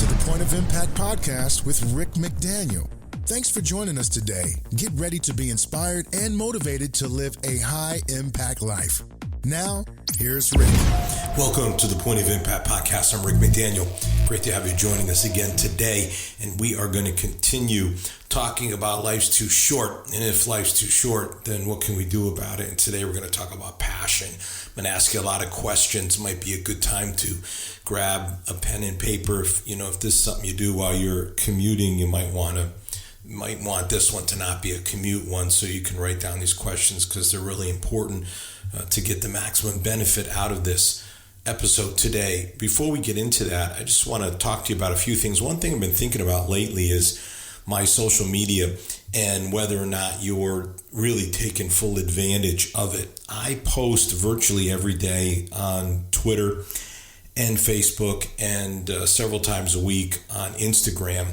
to the Point of Impact podcast with Rick McDaniel. Thanks for joining us today. Get ready to be inspired and motivated to live a high-impact life. Now, here's Rick. Welcome to the Point of Impact podcast. I'm Rick McDaniel. Great to have you joining us again today. And we are going to continue talking about life's too short. And if life's too short, then what can we do about it? And today we're going to talk about passion. I'm going to ask you a lot of questions. Might be a good time to grab a pen and paper. If this is something you do while you're commuting, you might want this one to not be a commute one, so you can write down these questions because they're really important to get the maximum benefit out of this episode today. Before we get into that, I just want to talk to you about a few things. One thing I've been thinking about lately is my social media and whether or not you're really taking full advantage of it. I post virtually every day on Twitter and Facebook and several times a week on Instagram.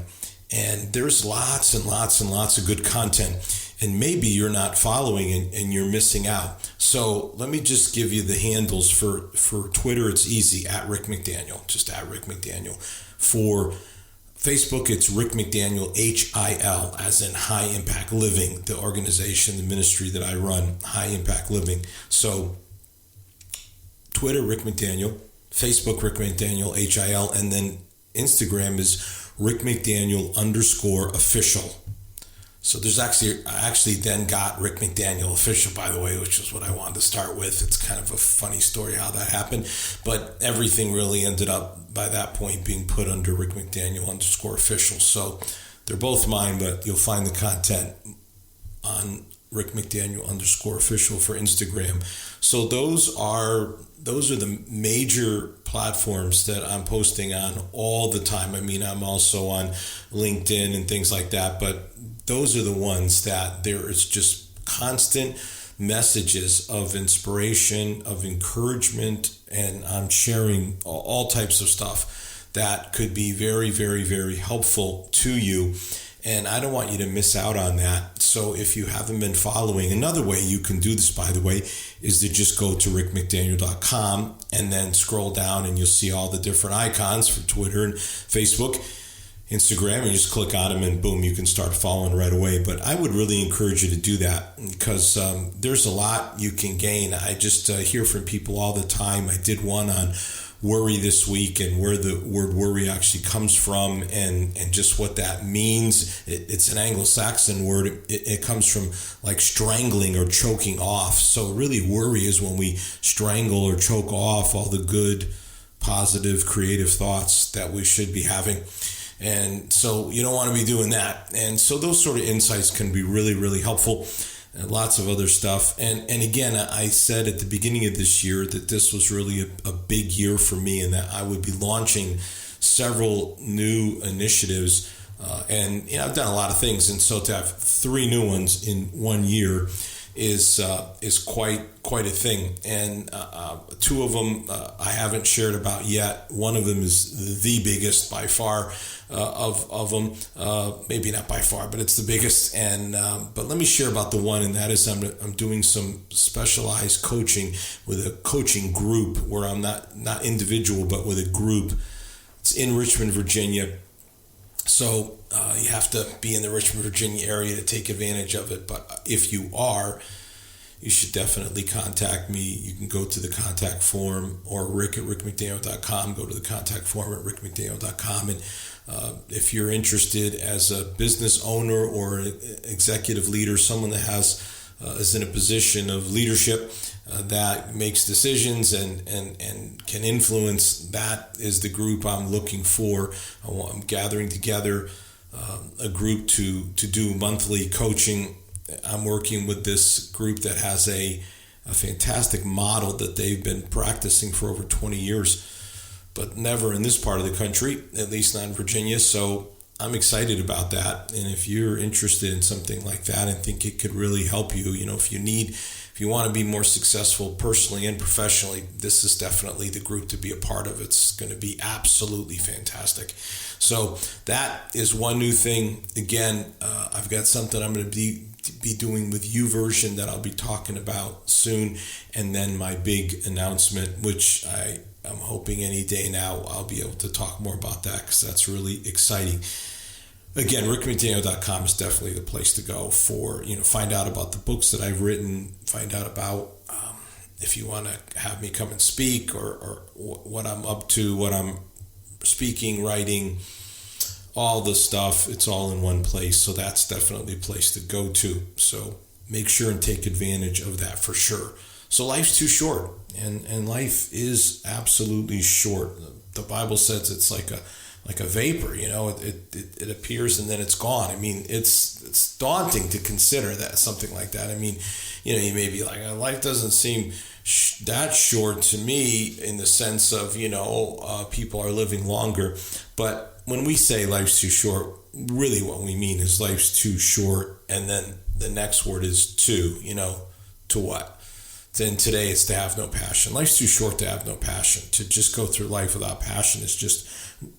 And there's lots and lots and lots of good content. And maybe you're not following and you're missing out. So let me just give you the handles for Twitter. It's easy, at Rick McDaniel, just at Rick McDaniel. For Facebook, it's Rick McDaniel, HIL, as in High Impact Living, the organization, the ministry that I run, High Impact Living. So Twitter, Rick McDaniel, Facebook, Rick McDaniel, HIL, and then Instagram is Rick McDaniel _official. So there's I actually then got Rick McDaniel official, by the way, which is what I wanted to start with. It's kind of a funny story how that happened, but everything really ended up by that point being put under Rick McDaniel _official. So they're both mine, but you'll find the content on Rick McDaniel _official for Instagram. So those are the major platforms that I'm posting on all the time. I mean, I'm also on LinkedIn and things like that, but those are the ones that there is just constant messages of inspiration, of encouragement, and I'm sharing all types of stuff that could be very, very, very helpful to you. And I don't want you to miss out on that. So if you haven't been following, another way you can do this, by the way, is to just go to rickmcdaniel.com and then scroll down and you'll see all the different icons for Twitter and Facebook, Instagram, and you just click on them and boom, you can start following right away. But I would really encourage you to do that because there's a lot you can gain. I just hear from people all the time. I did one on worry this week and where the word worry actually comes from and just what that means. It's an Anglo-Saxon word. It comes from like strangling or choking off. So really worry is when we strangle or choke off all the good, positive, creative thoughts that we should be having. And so you don't want to be doing that. And so those sort of insights can be really, really helpful. And lots of other stuff. And again, I said at the beginning of this year that this was really a big year for me and that I would be launching several new initiatives. And I've done a lot of things. And so to have 3 new ones in 1 year is quite a thing. And 2 of them I haven't shared about yet. One of them is the biggest by far of them. Maybe not by far, but it's the biggest. And but let me share about the one, and that is I'm doing some specialized coaching with a coaching group where I'm not individual, but with a group. It's in Richmond, Virginia. So you have to be in the Richmond, Virginia area to take advantage of it. But if you are, you should definitely contact me. You can go to the contact form or Rick at rickmcdaniel.com. Go to the contact form at rickmcdaniel.com. And if you're interested as a business owner or an executive leader, someone that is in a position of leadership that makes decisions and can influence, that is the group I'm looking for. I'm gathering together a group to do monthly coaching. I'm working with this group that has a fantastic model that they've been practicing for over 20 years, but never in this part of the country, at least not in Virginia. So I'm excited about that. And if you're interested in something like that and think it could really help you, if you want to be more successful personally and professionally, this is definitely the group to be a part of. It's going to be absolutely fantastic. So that is one new thing. Again, I've got something I'm going to be doing with YouVersion that I'll be talking about soon. And then my big announcement, which I I'm hoping any day now I'll be able to talk more about that, because that's really exciting. Again, rickmcdaniel.com is definitely the place to go for, find out about the books that I've written, find out about if you want to have me come and speak, or what I'm up to, what I'm speaking, writing, all the stuff. It's all in one place. So that's definitely a place to go to. So make sure and take advantage of that for sure. So life's too short, and life is absolutely short. The Bible says it's like a vapor, it appears and then it's gone. I mean, it's daunting to consider that, something like that. I mean, you may be like, life doesn't seem that short to me, in the sense of, people are living longer. But when we say life's too short, really what we mean is life's too short, and then the next word is to what? Then today it's to have no passion. Life's too short to have no passion. To just go through life without passion is just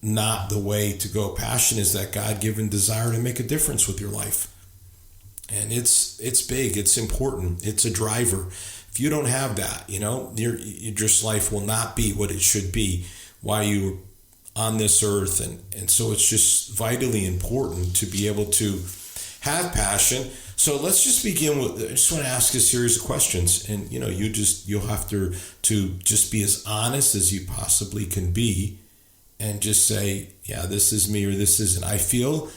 not the way to go. Passion is that God-given desire to make a difference with your life. And it's big, it's important, it's a driver. If you don't have that, your just life will not be what it should be while you're on this earth. And so it's just vitally important to be able to have passion. So let's just begin with, I just want to ask a series of questions, and you'll have to just be as honest as you possibly can be, and just say, yeah, this is me, or this isn't. I feel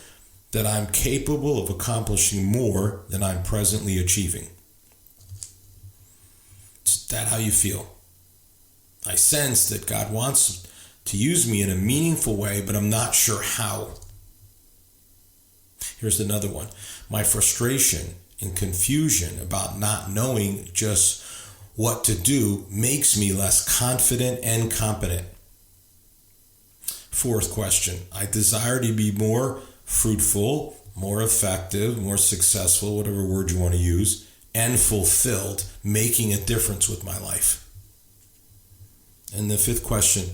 that I'm capable of accomplishing more than I'm presently achieving. Is that how you feel? I sense that God wants to use me in a meaningful way, but I'm not sure how. Here's another one. My frustration and confusion about not knowing just what to do makes me less confident and competent. Fourth question. I desire to be more fruitful, more effective, more successful, whatever word you want to use, and fulfilled, making a difference with my life. And the fifth question.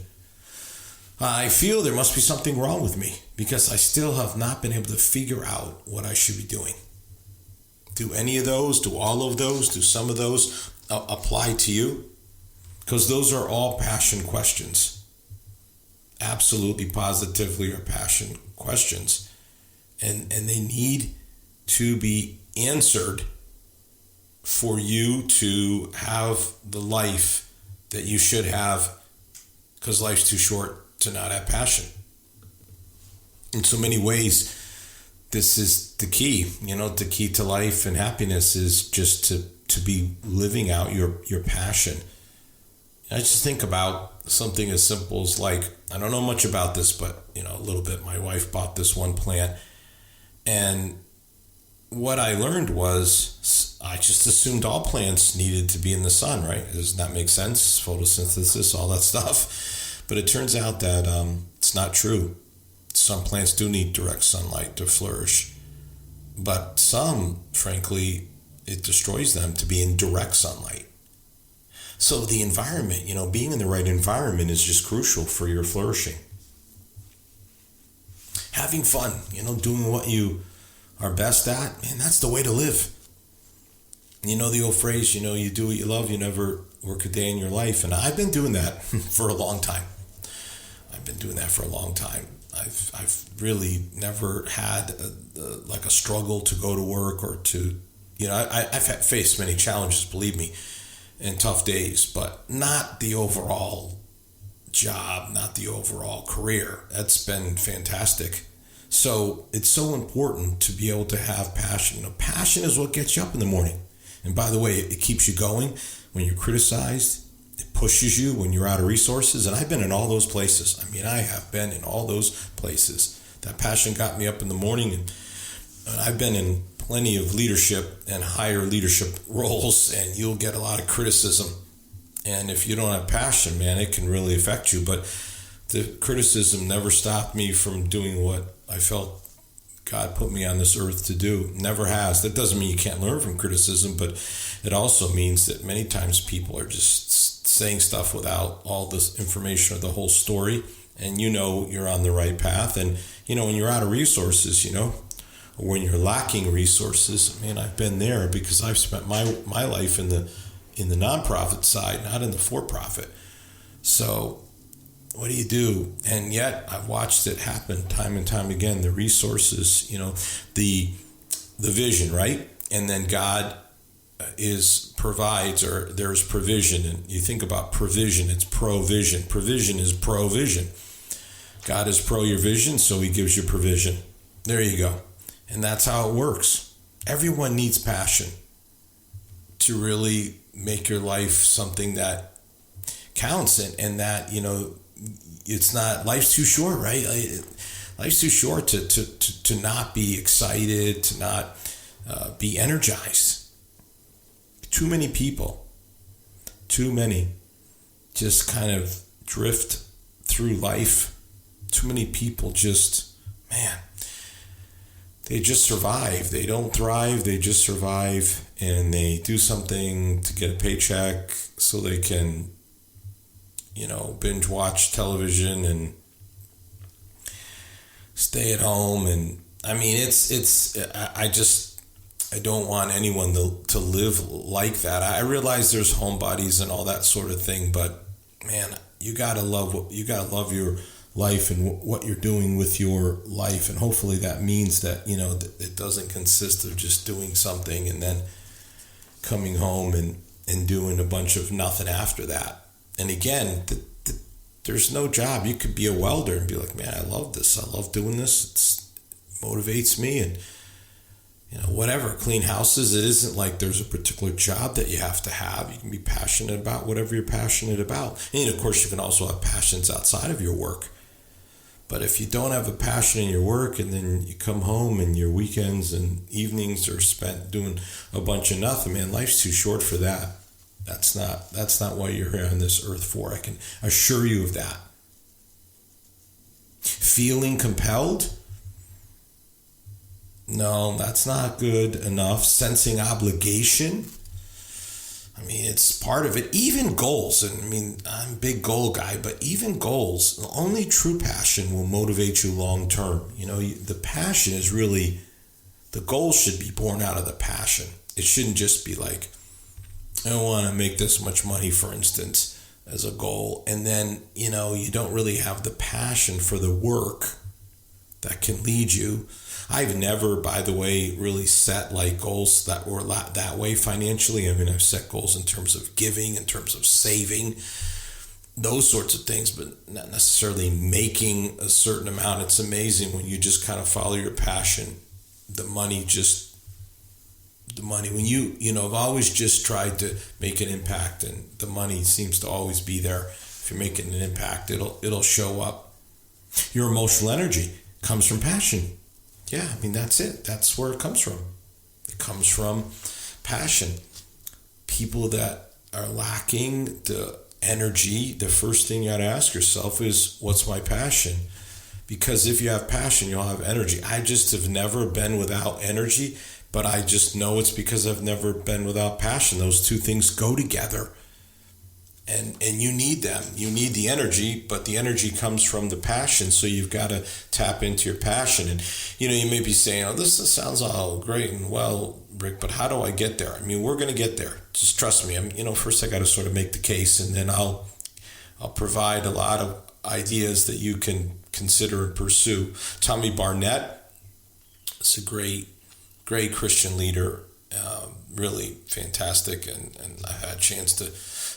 I feel there must be something wrong with me, because I still have not been able to figure out what I should be doing. Do any of those, do all of those, do some of those apply to you? Because those are all passion questions. Absolutely, positively are passion questions. And they need to be answered for you to have the life that you should have, because life's too short to not have passion. In so many ways, this is the key. The key to life and happiness is just to be living out your passion. I just think about something as simple as, like, I don't know much about this, but a little bit. My wife bought this one plant, and what I learned was I just assumed all plants needed to be in the sun, right? Doesn't that make sense? Photosynthesis, all that stuff. But it turns out that it's not true. Some plants do need direct sunlight to flourish, but some, frankly, it destroys them to be in direct sunlight. So the environment, being in the right environment is just crucial for your flourishing. Having fun, doing what you are best at, man, that's the way to live. The old phrase, you do what you love, you never work a day in your life. And I've been doing that for a long time. I've really never had a struggle to go to work, or to, I've faced many challenges, believe me, and tough days, but not the overall job, not the overall career. That's been fantastic. So it's so important to be able to have passion. Passion is what gets you up in the morning. And by the way, it keeps you going when you're criticized. It pushes you when you're out of resources. And I've been in all those places. I have been in all those places. That passion got me up in the morning. And I've been in plenty of leadership and higher leadership roles, and you'll get a lot of criticism. And if you don't have passion, man, it can really affect you. But the criticism never stopped me from doing what I felt God put me on this earth to do. Never has. That doesn't mean you can't learn from criticism, but it also means that many times people are just saying stuff without all this information or the whole story, and you're on the right path. And when you're out of resources, or when you're lacking resources, man, I've been there, because I've spent my life in the nonprofit side, not in the for-profit. So what do you do? And yet I've watched it happen time and time again. The resources, the vision, right? And then God provides, or there's provision. And you think about provision, it's provision. Provision is provision. God is pro your vision, so he gives you provision. There you go. And that's how it works. Everyone needs passion to really make your life something that counts, and that, it's not, life's too short, right? Life's too short to not be excited, to not be energized. Too many people, just kind of drift through life. Too many people they just survive. They don't thrive, they just survive, and they do something to get a paycheck so they can, binge watch television and stay at home. And I mean, I don't want anyone to live like that. I realize there's homebodies and all that sort of thing, but man, you gotta love your life and what you're doing with your life. And hopefully that means that, it doesn't consist of just doing something and then coming home and doing a bunch of nothing after that. And again, there's no job. You could be a welder and be like, man, I love this. I love doing this. It motivates me. And, whatever, clean houses. It isn't like there's a particular job that you have to have. You can be passionate about whatever you're passionate about. And of course, you can also have passions outside of your work. But if you don't have a passion in your work, and then you come home and your weekends and evenings are spent doing a bunch of nothing, man, life's too short for that. That's not what you're here on this earth for. I can assure you of that. Feeling compelled? No, that's not good enough. Sensing obligation? I mean, it's part of it. Even goals, and I mean, I'm a big goal guy, but even goals, only true passion will motivate you long term. The passion is really, the goal should be born out of the passion. It shouldn't just be like, I want to make this much money, for instance, as a goal. And then, you don't really have the passion for the work that can lead you. I've never, by the way, really set like goals that were that way financially. I mean, I've set goals in terms of giving, in terms of saving, those sorts of things, but not necessarily making a certain amount. It's amazing when you just kind of follow your passion. The money, when I've always just tried to make an impact, and the money seems to always be there. If you're making an impact, it'll show up. Your emotional energy comes from passion. Yeah, I mean, that's it. That's where it comes from. It comes from passion. People that are lacking the energy, the first thing you got to ask yourself is, what's my passion? Because if you have passion, you'll have energy. I just have never been without energy, but I just know it's because I've never been without passion. Those two things go together. And you need them. You need the energy, but the energy comes from the passion. So you've got to tap into your passion. And, you may be saying, this sounds all great and well, Rick, but how do I get there? I mean, we're going to get there. Just trust me. First I got to sort of make the case, and then I'll provide a lot of ideas that you can consider and pursue. Tommy Barnett is a great Christian leader, really fantastic. And I had a chance to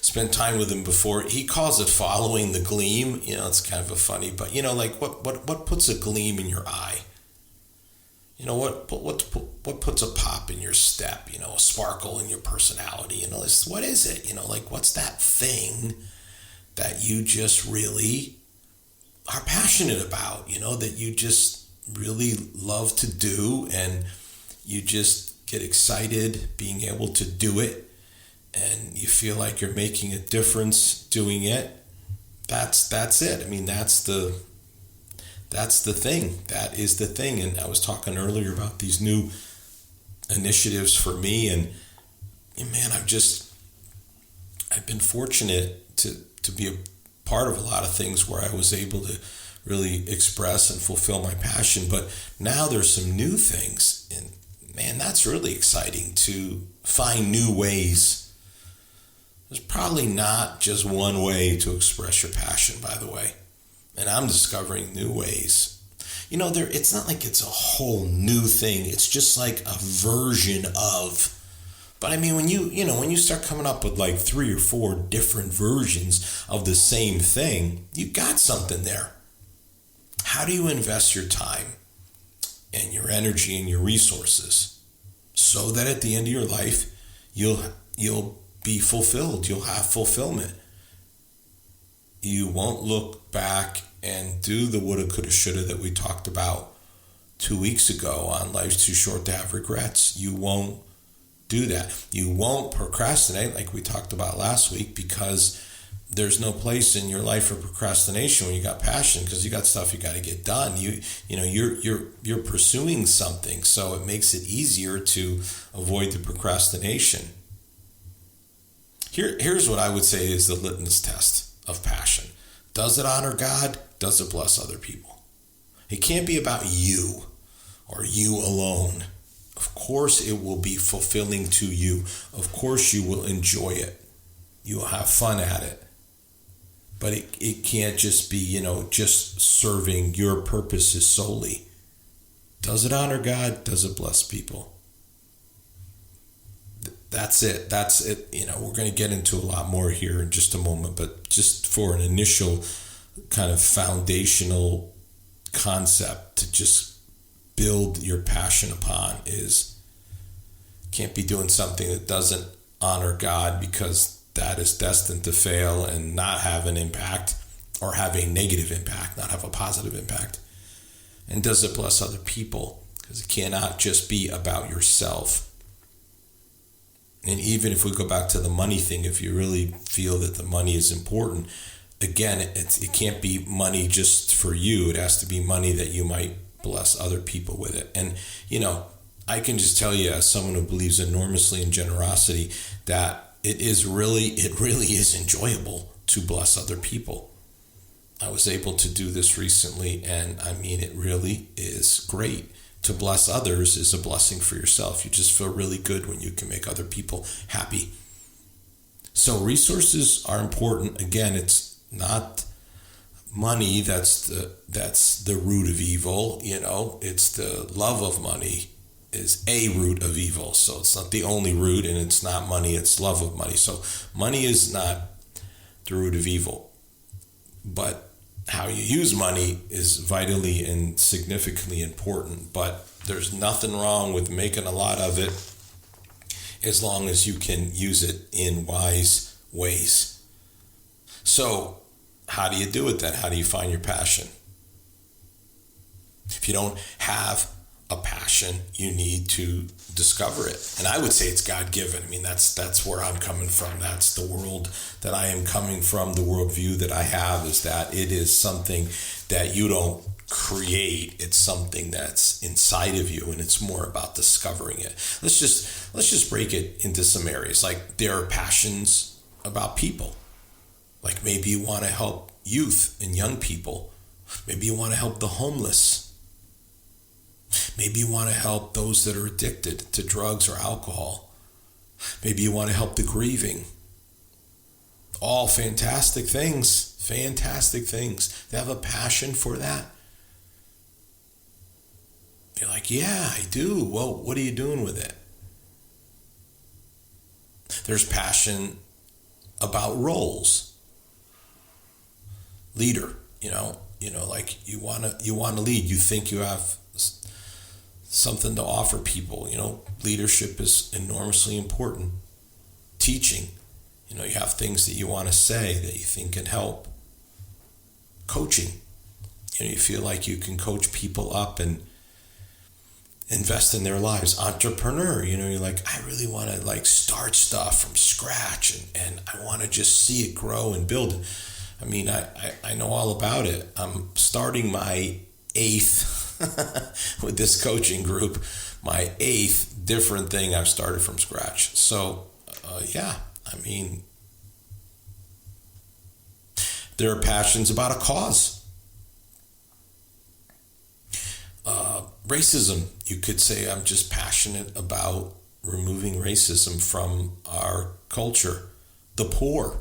spent time with him before. He calls it following the gleam. It's kind of a funny, but like what puts a gleam in your eye? What puts a pop in your step? A sparkle in your personality. What is it? Like what's that thing that you just really are passionate about? That you just really love to do, and you just get excited being able to do it. And you feel like you're making a difference doing it. That's it. I mean, that's the thing. That is the thing. And I was talking earlier about these new initiatives for me, and man, I've been fortunate to be a part of a lot of things where I was able to really express and fulfill my passion. But now there's some new things, and man, that's really exciting to find new ways. There's probably not just one way to express your passion, by the way. And I'm discovering new ways. It's not like it's a whole new thing. It's just like a version of. But I mean, when you start coming up with like 3 or 4 different versions of the same thing, you got something there. How do you invest your time and your energy and your resources so that at the end of your life, you'll be fulfilled. You'll have fulfillment. You won't look back and do the woulda, coulda, shoulda that we talked about 2 weeks ago on Life's Too Short to Have Regrets. You won't do that. You won't procrastinate like we talked about last week, because there's no place in your life for procrastination when you got passion, because you got stuff you got to get done. You're pursuing something, so it makes it easier to avoid the procrastination. Here's what I would say is the litmus test of passion. Does it honor God? Does it bless other people? It can't be about you or you alone. Of course it will be fulfilling to you. Of course you will enjoy it. You will have fun at it. But it can't just be, just serving your purposes solely. Does it honor God? Does it bless people? That's it. We're going to get into a lot more here in just a moment, but just for an initial kind of foundational concept to just build your passion upon is, can't be doing something that doesn't honor God, because that is destined to fail and not have an impact, or have a negative impact, not have a positive impact. And does it bless other people? Because it cannot just be about yourself. And even if we go back to the money thing, if you really feel that the money is important, again, it can't be money just for you. It has to be money that you might bless other people with it. And, I can just tell you, as someone who believes enormously in generosity, that it really is enjoyable to bless other people. I was able to do this recently, and I mean, it really is great. To bless others is a blessing for yourself. You just feel really good when you can make other people happy. So resources are important. Again, it's not money that's the root of evil. It's the love of money is a root of evil. So it's not the only root, and it's not money, it's love of money. So money is not the root of evil, but how you use money is vitally and significantly important. But there's nothing wrong with making a lot of it, as long as you can use it in wise ways. So how do you do it then? How do you find your passion? If you don't have a passion, you need to discover it. And I would say it's God-given. I mean, that's where I'm coming from. That's the world that I am coming from. The worldview that I have is that it is something that you don't create. It's something that's inside of you, and it's more about discovering it. Let's just break it into some areas. Like, there are passions about people. Like, maybe you want to help youth and young people. Maybe you want to help the homeless. Maybe you want to help those that are addicted to drugs or alcohol. Maybe you want to help the grieving. All fantastic things. They have a passion for that. You're like, yeah, I do. Well, what are you doing with it? There's passion about roles. Leader, like you want to lead. You think you have something to offer people. Leadership is enormously important. Teaching, you have things that you want to say that you think can help. Coaching, you feel like you can coach people up and invest in their lives. Entrepreneur, you're like, I really want to start stuff from scratch, and I want to just see it grow and build. I mean, I know all about it. I'm starting my 8th with this coaching group, my 8th different thing I've started from scratch. So, there are passions about a cause. Racism, you could say I'm just passionate about removing racism from our culture. The poor.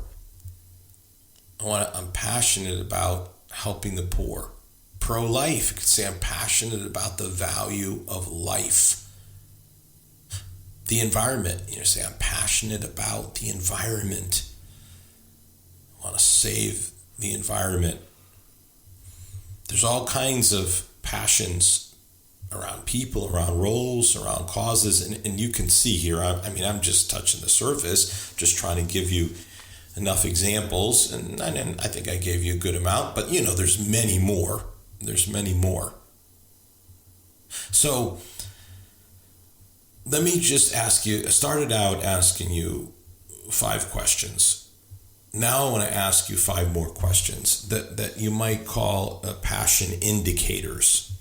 I'm passionate about helping the poor. Pro-life, you could say I'm passionate about the value of life. The environment, say I'm passionate about the environment. I want to save the environment. There's all kinds of passions around people, around roles, around causes, and you can see here, I'm just touching the surface, just trying to give you enough examples, and I think I gave you a good amount, but there's many more. There's many more. So let me just ask you, I started out asking you 5 questions. Now I want to ask you 5 more questions that you might call passion indicators.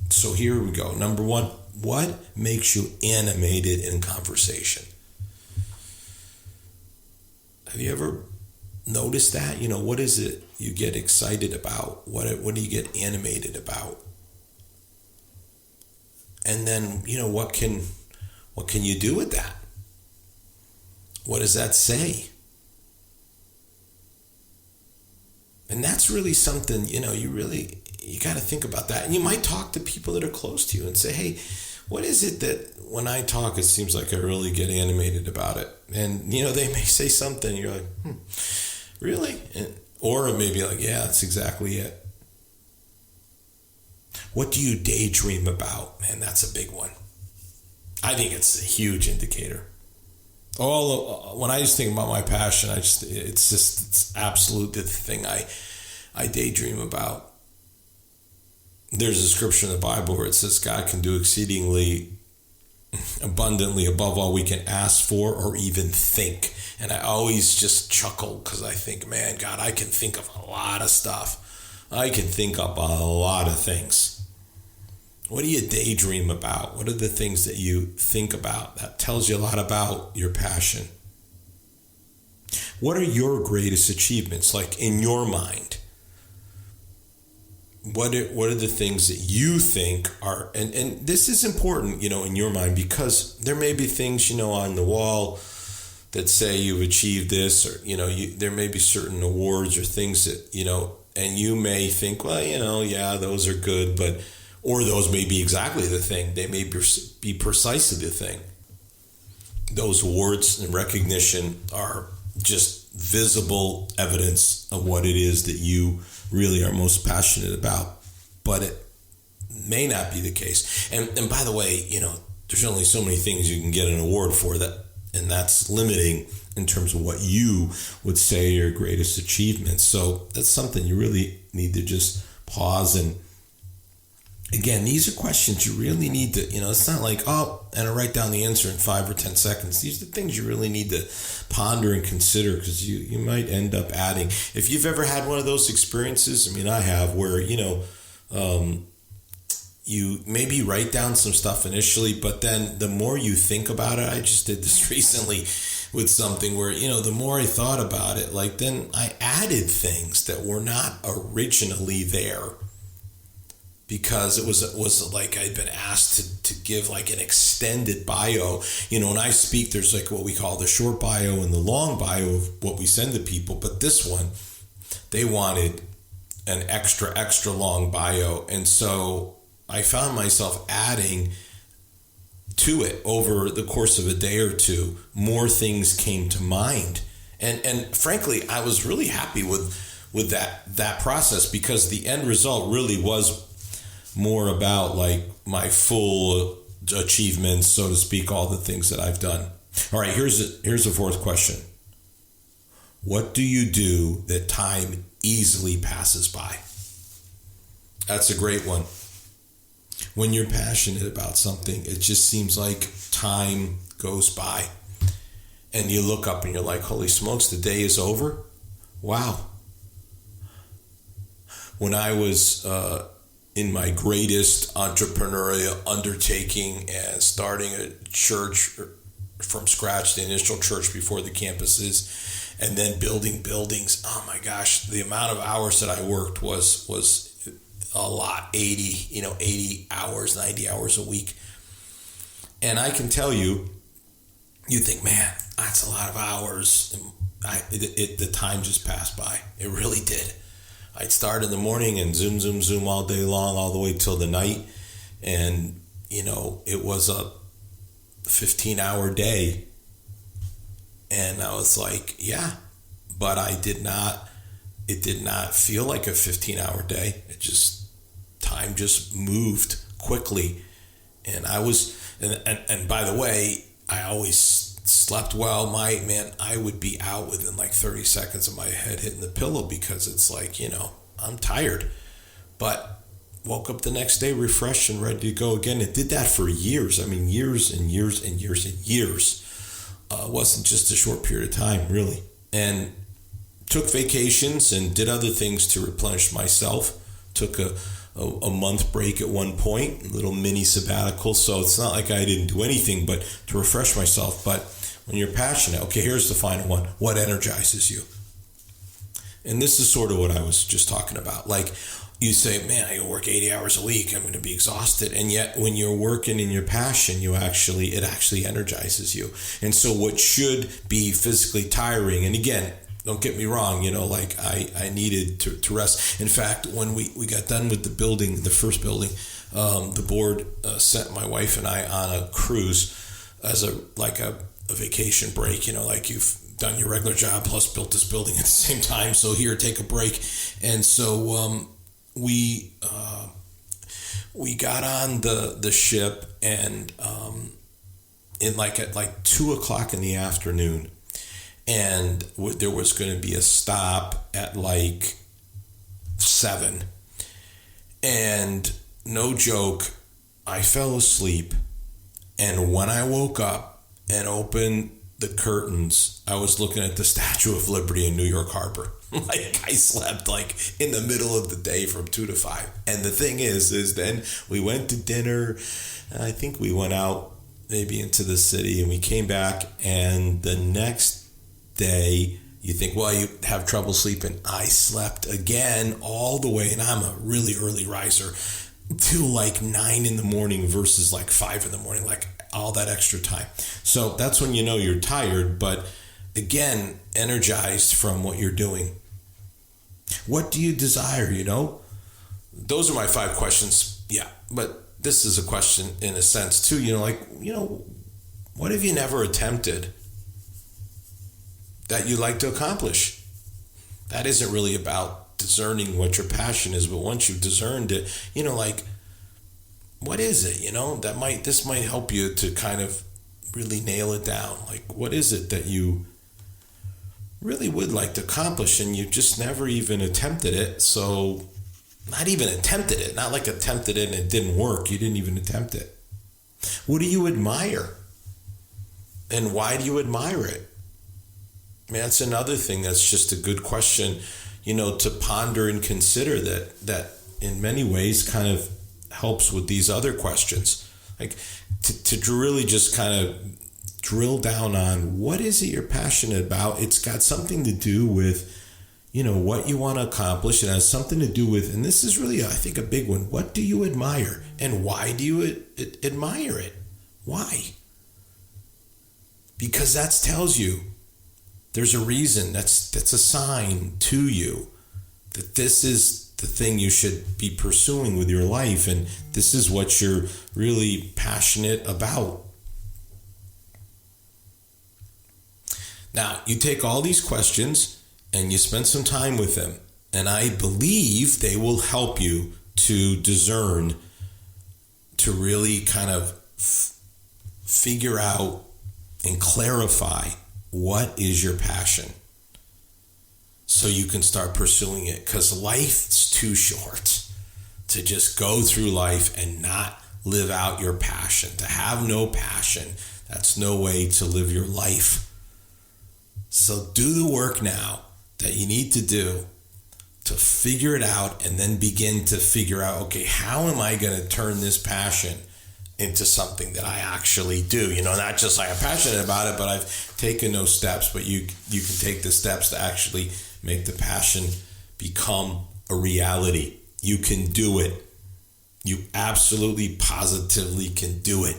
So here we go. Number 1, what makes you animated in conversation? Have you ever noticed that? What is it you get excited about? What do you get animated about? And then, what can you do with that? What does that say? And that's really something, you got to think about that. And you might talk to people that are close to you and say, hey, what is it that when I talk, it seems like I really get animated about it? And, they may say something, you're like, really? Or it may be like, yeah, that's exactly it. What do you daydream about? Man, that's a big one. I think it's a huge indicator. When I just think about my passion, it's absolutely the thing I daydream about. There's a scripture in the Bible where it says God can do exceedingly abundantly above all we can ask for or even think. And I always just chuckle because I think, man, God, I can think of a lot of stuff. I can think up a lot of things. What do you daydream about? What are the things that you think about? That tells you a lot about your passion. What are your greatest achievements, like in your mind? What are the things that you think are, and this is important, in your mind, because there may be things, on the wall that say you've achieved this, or, there may be certain awards or things that, and you may think, well, yeah, those are good, or those may be exactly the thing. They may be precisely the thing. Those awards and recognition are just visible evidence of what it is that you really are most passionate about. But it may not be the case. And by the way, there's only so many things you can get an award for, and that's limiting in terms of what you would say are your greatest achievements. So that's something you really need to just pause. And again, these are questions you really need to, it's not like, and I write down the answer in 5 or 10 seconds. These are things you really need to ponder and consider, because you might end up adding. If you've ever had one of those experiences, I have, where, you maybe write down some stuff initially, but then the more you think about it, I just did this recently with something where, the more I thought about it, then I added things that were not originally there. Because it was like I'd been asked to give an extended bio. When I speak, there's what we call the short bio and the long bio of what we send to people. But this one, they wanted an extra long bio. And so I found myself adding to it over the course of a day or two. More things came to mind. And frankly, I was really happy with that process, because the end result really was more about my full achievements, so to speak, all the things that I've done. All right, here's a 4th question. What do you do that time easily passes by? That's a great one. When you're passionate about something, it just seems like time goes by. And you look up and you're like, holy smokes, the day is over? Wow. When I was in my greatest entrepreneurial undertaking and starting a church from scratch, the initial church before the campuses, and then building buildings. Oh my gosh, the amount of hours that I worked was a lot, 80 hours, 90 hours a week. And I can tell you, you think, man, that's a lot of hours. And the time just passed by. It really did. I'd start in the morning and zoom all day long, all the way till the night. And, it was a 15-hour day. And I was like, yeah, but it did not feel like a 15-hour day. Time just moved quickly. And and by the way, I always slept well. I would be out within like 30 seconds of my head hitting the pillow, because it's like, I'm tired. But woke up the next day refreshed and ready to go again. It did that for years. Years and years and years and years. It wasn't just a short period of time, really. And took vacations and did other things to replenish myself. Took a month break at one point, a little mini sabbatical. So it's not like I didn't do anything but to refresh myself. But when you're passionate, okay, here's the final one. What energizes you? And this is sort of what I was just talking about. Like, you say, man, I work 80 hours a week, I'm going to be exhausted. And yet when you're working in your passion, it actually energizes you. And so what should be physically tiring, and again, don't get me wrong, I needed to rest. In fact, when we got done with the first building, the board sent my wife and I on a cruise as a vacation break, like you've done your regular job plus built this building at the same time. So here, take a break. And so we got on the ship, and at 2:00 in the afternoon, and there was going to be a stop at 7. And no joke, I fell asleep. And when I woke up and opened the curtains, I was looking at the Statue of Liberty in New York Harbor. I slept in the middle of the day from 2 to 5. And the thing is then we went to dinner. I think we went out maybe into the city, and we came back, and the next day you think, well, you have trouble sleeping. I slept again all the way, and I'm a really early riser, till 9 in the morning versus 5 in the morning, all that extra time. So that's when you're tired, but again, energized from what you're doing. What do you desire, Those are my 5 questions. Yeah, but this is a question in a sense too, what have you never attempted that you'd like to accomplish? That isn't really about discerning what your passion is, but once you've discerned it, what is it, this might help you to kind of really nail it down. What is it that you really would like to accomplish, and you just never even attempted it? So not even attempted it, not attempted it and it didn't work. You didn't even attempt it. What do you admire? And why do you admire it? That's another thing that's just a good question, to ponder and consider, that in many ways kind of helps with these other questions. To really just kind of drill down on what is it you're passionate about. It's got something to do with, what you want to accomplish. It has something to do with, and this is really, I think, a big one. What do you admire, and why do you admire it? Why? Because that tells you there's a reason. That's a sign to you that this is the thing you should be pursuing with your life, and this is what you're really passionate about. Now, you take all these questions and you spend some time with them, and I believe they will help you to discern, to really kind of figure out and clarify what is your passion, so you can start pursuing it. Because life's too short to just go through life and not live out your passion. To have no passion, that's no way to live your life. So do the work now that you need to do to figure it out, and then begin to figure out, okay, how am I going to turn this passion into something that I actually do? Not just I'm passionate about it, but I've taken those steps. But you can take the steps to actually make the passion become a reality. You can do it. You absolutely, positively can do it.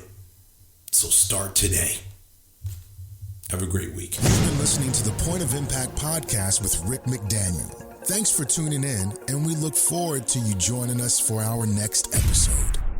So start today. Have a great week. You've been listening to the Point of Impact podcast with Rick McDaniel. Thanks for tuning in, and we look forward to you joining us for our next episode.